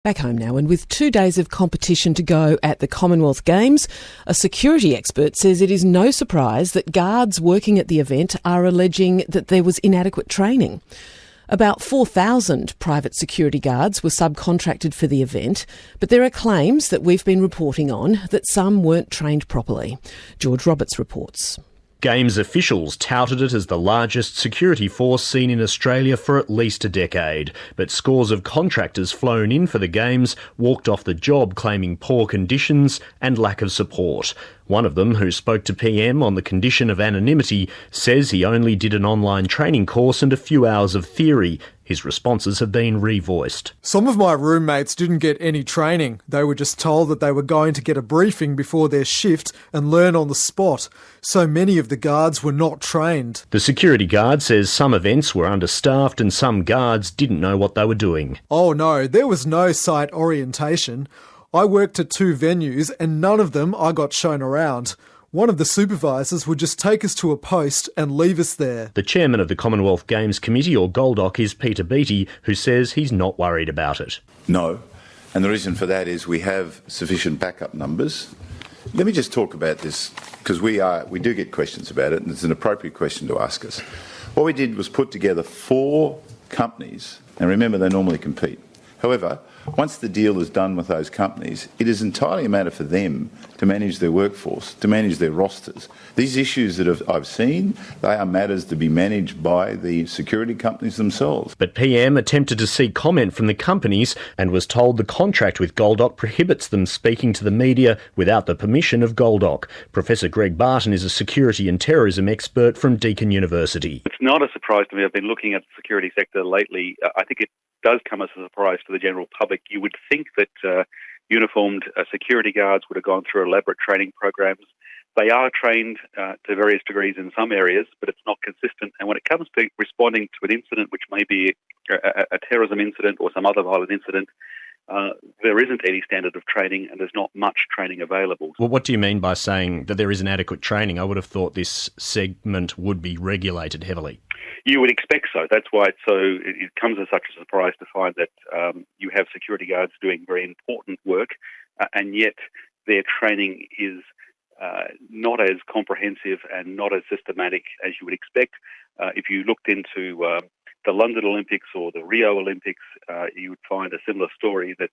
Back home now, and with 2 days of competition to go at the Commonwealth Games, a security expert says it is no surprise that guards working at the event are alleging that there was inadequate training. About 4,000 private security guards were subcontracted for the event, but there are claims that we've been reporting on that some weren't trained properly. George Roberts reports. Games officials touted it as the largest security force seen in Australia for at least a decade, but scores of contractors flown in for the Games walked off the job claiming poor conditions and lack of support. One of them, who spoke to PM on the condition of anonymity, says he only did an online training course and a few hours of theory. His responses have been revoiced. Some of my roommates didn't get any training. They were just told that they were going to get a briefing before their shift and learn on the spot. So many of the guards were not trained. The security guard says some events were understaffed and some guards didn't know what they were doing. Oh no, there was no site orientation. I worked at 2 venues and none of them I got shown around. One of the supervisors would just take us to a post and leave us there. The chairman of the Commonwealth Games Committee, or GOLDOC, is Peter Beattie, who says he's not worried about it. No, and the reason for that is we have sufficient backup numbers. Let me just talk about this, because we do get questions about it, and it's an appropriate question to ask us. What we did was put together 4 companies, and remember they normally compete. However, once the deal is done with those companies, it is entirely a matter for them to manage their workforce, to manage their rosters. These issues that I've seen, they are matters to be managed by the security companies themselves. But PM attempted to seek comment from the companies and was told the contract with GOLDOC prohibits them speaking to the media without the permission of GOLDOC. Professor Greg Barton is a security and terrorism expert from Deakin University. It's not a surprise to me. I've been looking at the security sector lately. I think it does come as a surprise to the general public. You would think that uniformed security guards would have gone through elaborate training programs. They are trained to various degrees in some areas, but it's not consistent. And when it comes to responding to an incident, which may be a terrorism incident or some other violent incident, there isn't any standard of training and there's not much training available. Well, what do you mean by saying that there isn't adequate training? I would have thought this segment would be regulated heavily. You would expect so. That's why it comes as such a surprise to find that you have security guards doing very important work, and yet their training is not as comprehensive and not as systematic as you would expect. If you looked into the London Olympics or the Rio Olympics, you would find a similar story that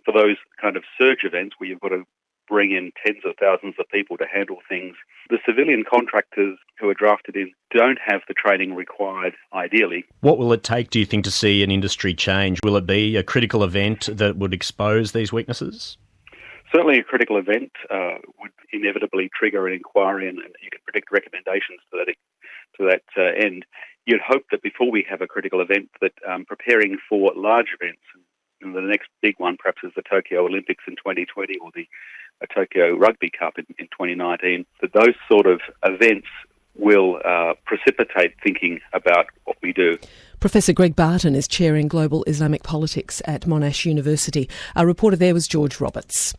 for those kind of surge events where you've got to bring in tens of thousands of people to handle things, the civilian contractors who are drafted in don't have the training required ideally. What will it take, do you think, to see an industry change? Will it be a critical event that would expose these weaknesses? Certainly a critical event would inevitably trigger an inquiry, and you can predict recommendations to that end. You'd hope that before we have a critical event that preparing for large events, and the next big one perhaps is the Tokyo Olympics in 2020 or the Tokyo Rugby Cup in 2019, that those sort of events will precipitate thinking about what we do. Professor Greg Barton is chairing Global Islamic Politics at Monash University. Our reporter there was George Roberts.